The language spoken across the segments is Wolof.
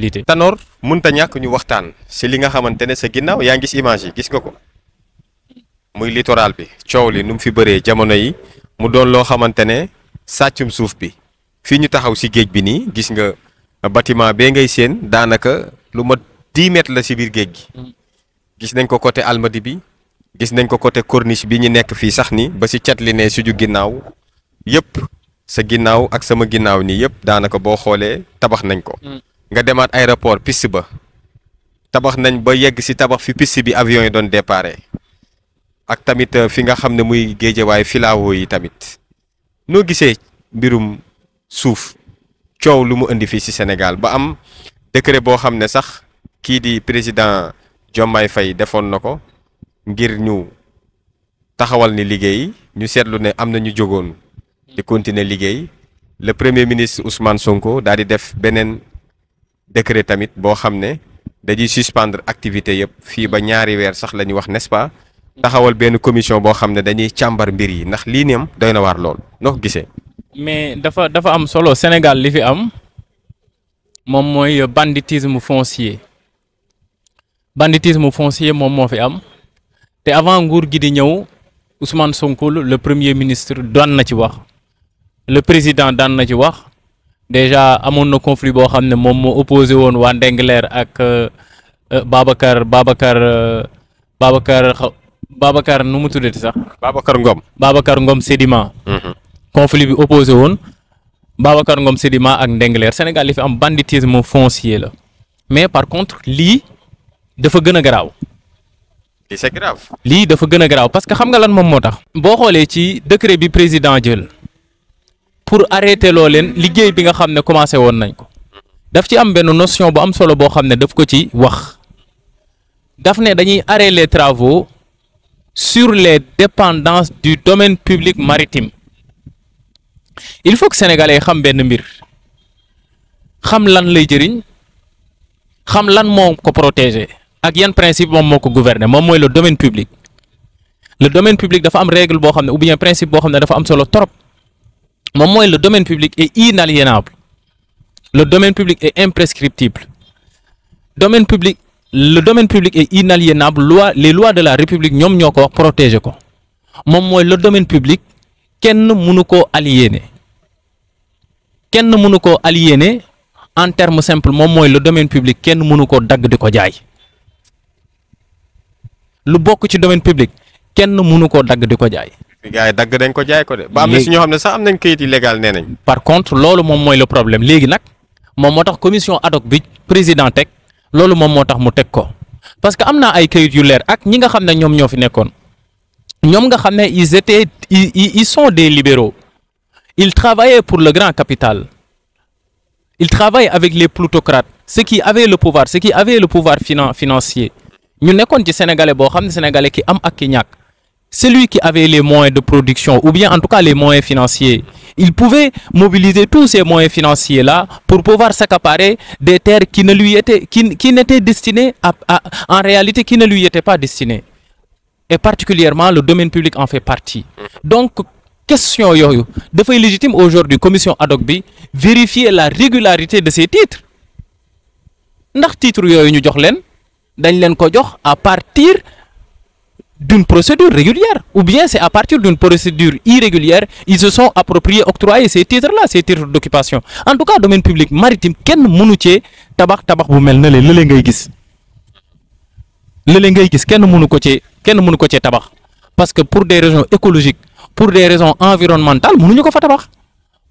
utilité. Tanor mënta ñàkk ñu waxtaan si li nga xamante ne sa ginnaaw yaa ngi gis image yi gis nga ko muy littoral bi coow li nu mu fi bëree jamono yi mu doon loo xamante ne sàccum suuf bi fii ñu taxaw si géej bi nii gis nga bâtiment bee ngay seen daanaka lu mat 10 mètres la si biir géej gi gis nañ ko côté Almadi bi gis nañ ko côté corniche bi ñu nekk fii sax ni ba si cat li ne suñu ginnaaw yëpp sa ginnaaw ak sama ginnaaw nii yëpp daanaka boo xoolee tabax nañ ko. nga demaat aéroport piste ba tabax nañ ba yegg si tabax fi piste bi avion yi doon déparé ak tamit fi nga xam ne muy géejewaay filao yi tamit noo gisee mbirum suuf coow lu mu indi fii si Sénégal ba am décret boo xam ne sax kii di président Diomaye Faye defoon na ko ngir ñu taxawal ni liggéey ñu seetlu ne am na ñu jógoon di continuer liggéey le premier ministre Ousmane Sonko daal di def beneen décret tamit boo xam ne dañuy suspendre activité yëpp fii ba ñaari weer sax la ñuy wax n'est-ce pas taxawal benn commission boo xam ne dañuy càmbar mbir yi ndax lii neem doy na waar lool noo ko gisee. mais dafa am solo Sénégal li fi am moom mooy banditisme foncier moom moo fi am te avant nguur gi di ñëw Ousmane Sonko le premier ministre daan na ci wax le président daan na ci wax déjà amoon na conflit boo xam ne moom moo opposé woon waa Ndingler ak Babacar nu mu tuddati sax. Babacar Ngom Sedima. conflit bi opposé woon Babacar Ngom Sedima ak Ndingler Sénégal li fi am banditisme foncier la mais par contre lii dafa gën a garaaw. lii c'est grave. lii dafa gën a garaaw parce que xam nga lan moom moo tax. boo xoolee ci décret bi président jël pour arrêter loo leen liggéey bi nga xam ne commencé woon nañ ko daf ci am benn notion bu am solo boo xam ne daf ko ci wax daf ne dañuy arrêter les travaux sur les dépendances du domaine public maritime. il faut que sénégalais xam benn mbir xam lan lay jëriñ xam lan moo ko protéger ak yan principe moom moo ko gouverner moom mooy le domaine public dafa am règle boo xam ne ou bien principe boo xam ne dafa am solo trop moom mooy le domaine public est inaliénable le domaine public est imprescriptible le domaine public est inaliénable les lois de la république ñoom ñoo ko wax protéger ko moom mooy le domaine public kenn mënu koo aliéner en terme simple moom mooy le domaine public kenn mënu koo dagg di ko jaay lu bokk ci domaine public kenn mënu koo dagg di ko jaay. gars yi dagg dañ ko jaay ko de. ba am na si ñoo xam ne sax am nañ kayit yi légal nee nañ. par contre loolu moom mooy le problème léegi nag moom moo tax commission ad hoc bi président teg loolu moom moo tax mu teg ko parce que am naa ay kayit yu leer ak ñi nga xam ne ñoom ñoo fi nekkoon. ñoom nga xam ne ils sont des libéraux ils travaillaient pour le grand capital ils travaillent avec les plutocrates ceux qui avaient le pouvoir financier ñu nekkoon ci sénégalais boo xam ne sénégalais ki am ak ki ñàkk celui qui avait les moyens de production ou bien en tout cas les moyens financiers il pouvait mobiliser tous ces moyens financiers là pour pouvoir s'accaparer des terres qui n'étaient destinées en réalité qui ne lui étaient pas destinées. Et particulièrement le domaine public en fait partie. Donc question yooyu dafay légitime aujourd'hui commission ad hoc bi vérifier la régularité de ces titres ndax titres yooyu ñu jox leen dañ leen ko jox à partir d'une procédure régulière ou bien c'est à partir d'une procédure irrégulière ils se sont appropriés octroyés ces titres-là ces titres d'occupation en tout cas domaine public maritime kenn mënu cee tabax bu mel na leen lële ngay gis kenn mënu ko cee tabax parce que pour des raisons écologiques pour des raisons environnementales mënuñu ko fa tabax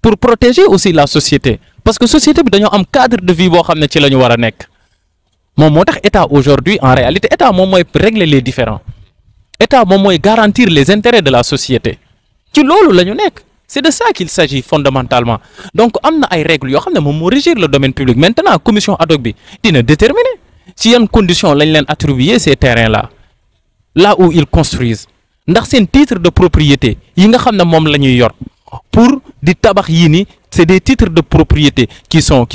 pour protéger aussi la société parce que société bi dañoo am cadre de vie boo xam ne ci la ñu war a nekk moom moo tax état aujourd'hui en réalité état moom mooy régler les différends état moom mooy garantir les intérêts de la société ci loolu la ñu nekk c'est de ça qu'il s'agit fondamentalement donc am na ay règles yoo xam ne moom moo régir le domaine public maintenant commission ad hoc bi dina déterminer ci yan conditions lañ leen attribuer ces terrains là où ils construisent ndax seen titre de propriété yi nga xam ne moom la ñuy yor pour di tabax yii ni c'est des titres de propriété qui sont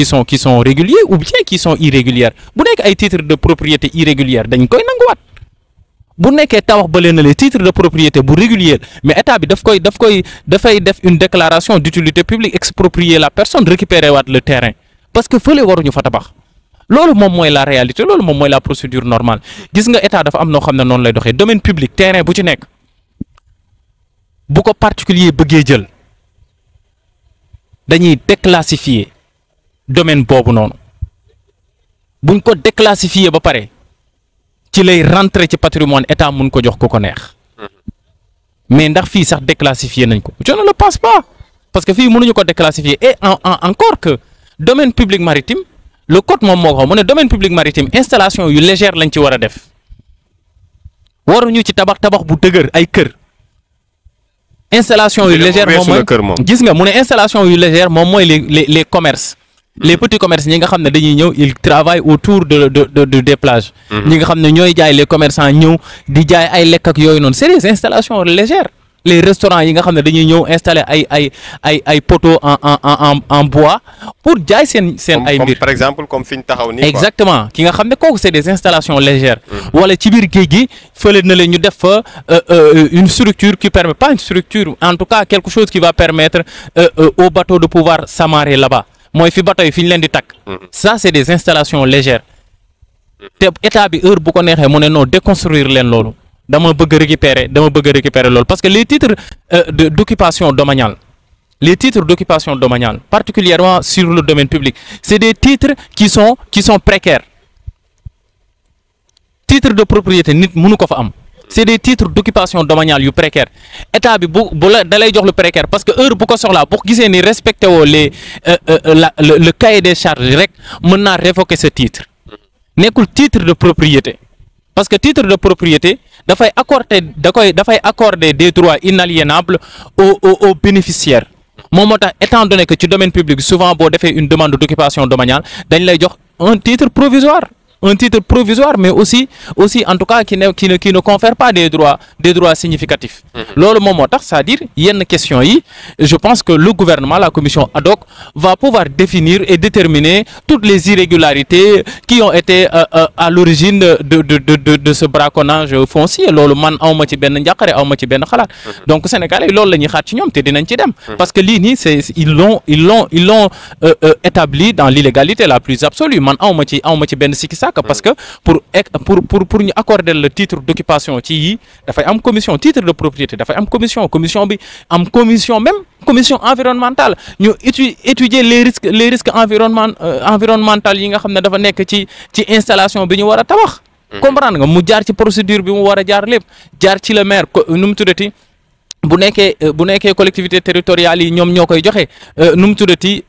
réguliers ou bien qui sont irréguliers bu nekk ay titres de propriété irréguliers dañ koy nanguwaat bu nekkee tabax ba leen les titres de propriété bu régulier mais état bi dafay def une déclaration d'utilité publique exproprier la personne récupérer waat le terrain parce que fële waruñu fa tabax loolu moom mooy la réalité loolu moom mooy la procédure normale gis nga état dafa am noo xam ne noonu lay doxee domaine public terrain bu ci nekk bu ko particulier bëggee jël dañuy déclassifier domaine boobu noonu buñ ko déclassifier ba pare ci lay rentrer ci patrimoine état mun ko jox ku ko neex mais ndax fii sax déclassifier nañ ko je ne le pense pas parce que fii mënuñu ko déclassifier et encore que domaine public maritime le code moom moo ko xam mu ne domaine public maritime installation yu légère lañ ci war a def waruñu ci tabax bu dëgër ay kër installation yu légère moom mooy gis nga mu ne installation yu légère moom mooy les commerces les petits commerces ñi nga xam ne dañuy ñëw ils travaillent autour de des plages ñi nga xam ne ñooy jaay les commerçants ñëw di jaay ay lekk ak yooyu noonu c'est des installations légères les restaurants yi nga xam ne dañuy ñëw installer ay poteaux en bois pour jaay seen ay mbir par exemple comme fi ñu taxaw nii exactement ki nga xam ne kooku c'est des installations légères wala ci biir géej gi fële na la ñu def fa une structure qui permet pas une structure en tout cas quelque chose qui va permettre aux bateaux de pouvoir s'amarrer là-bas mooy fi bateau yi fi ñu leen di takk ça c'est des installations légères te état bi heure bu ko neexee mu ne non déconstruire leen loolu dama bëgg récupérer loolu parce que les titres d'occupation domaniale particulièrement sur le domaine public c'est des titres qui sont précaires titre de propriété nit mënu ko fa am c'est des titres d'occupation domaniale yu précaire état bi bu la da lay jox lu précaire parce que heure bu ko soxlaa bu gisee ni respecté woo le cahier des charges rek mën naa révoquer ce titre nekkul titre de propriété parce que titre de propriété dafay accorder des droits inaliénables aux bénéficiaires moom moo tax étant donné que ci domaine public souvent boo defee une demande d'occupation domaniale dañ lay jox un titre provisoire mais aussi en tout cas qui ne confère pas des droits significatifs loolu moom moo tax c'est-à-dire yenn questions yi je pense que le gouvernement la commission ad hoc va pouvoir définir et déterminer toutes les irrégularités qui ont été à l'origine de ce braconnage foncier loolu man awma ci benn njàqare awma ci benn xalaat donc Sénégalais yi loolu la ñuy xaar ci ñoom te dinañ ci dem parce que lii nii ils l'ont établi dans l'illégalité la plus absolue man awma ci benn sikki parce que pour ñu accorder le titre d'occupation ci yi dafay am commission titre de propriété dafay am commission bi am commission environnementale ñu étudier les risques environnementaux yi nga xam ne dafa nekk ci installation bi ñu war a tabax comprendre nga mu jaar ci procédure bi mu war a jaar lépp jaar ci le maire nu mu tuddati bu nekkee collectivité territoriale yi ñoom ñoo koy joxe nu mu tuddati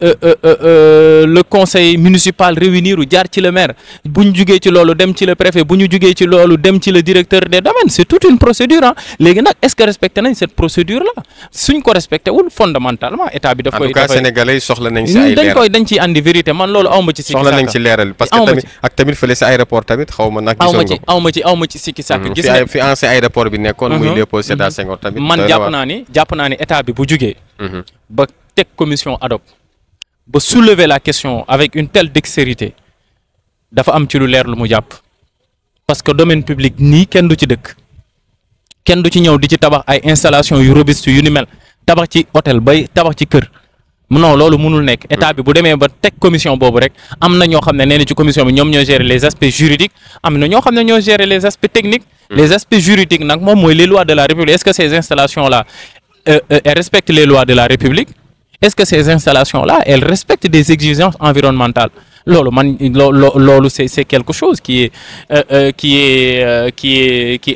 le conseil municipal réunir jaar ci le maire bu ñu jugee ci loolu dem ci le préfet bu ñu jugee ci loolu dem ci le directeur des domaines c'est toute une procédure ah léegi nag est-ce que respecté nañ cette procédure là suñ ko respecté wul fondamentalement état bi daf koy. en tout cas sénégalais yi soxla nañ ci ay leeral dañ ciy andi vérité man loolu awma ci. soxla nañ ci leeral parce que tamit fële si aéroport tamit xaw ma nag. awma ci sikki sàkk. gis nga fi ancien aéroport bi nekkoon. muy Léopold Sédar Senghor tamit. jàpp naa ni état bi bu jugee ba teg commission ad hoc ba soulever la question avec une telle dextérité dafa am ci lu leer lu mu jàpp parce que domaine public nii kenn du ci dëkk kenn du ci ñëw di ci tabax ay installation yu robuste yu ni mel tabax ci hôtel bay tabax ci kër non loolu mënul nekk état bi bu demee ba teg commission boobu rek am na ñoo xam ne nee na ci commission bi ñoom ñoo gérer les aspects juridiques am na ñoo xam ne ñoo gérer les aspects techniques les aspects juridiques nag moom mooy les lois de la République est-ce que ces installations-là elles respectent les lois de la République est-ce que ces installations-là elles respectent des exigences environnementales loolu loolu c'est quelque chose qui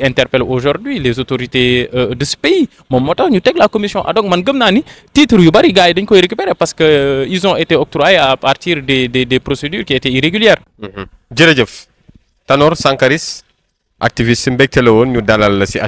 interpelle aujourd'hui les autorités de ce pays moom moo tax ñu teg la commission ad hoc man gëm naa ni titre yu bari gars yi dañ koy récupérer parce que ils ont été octroyés à partir des procédures qui étaient irrégulières. jërëjëf Tanor Sankaris activiste mbégte la woon ñu dalal la ci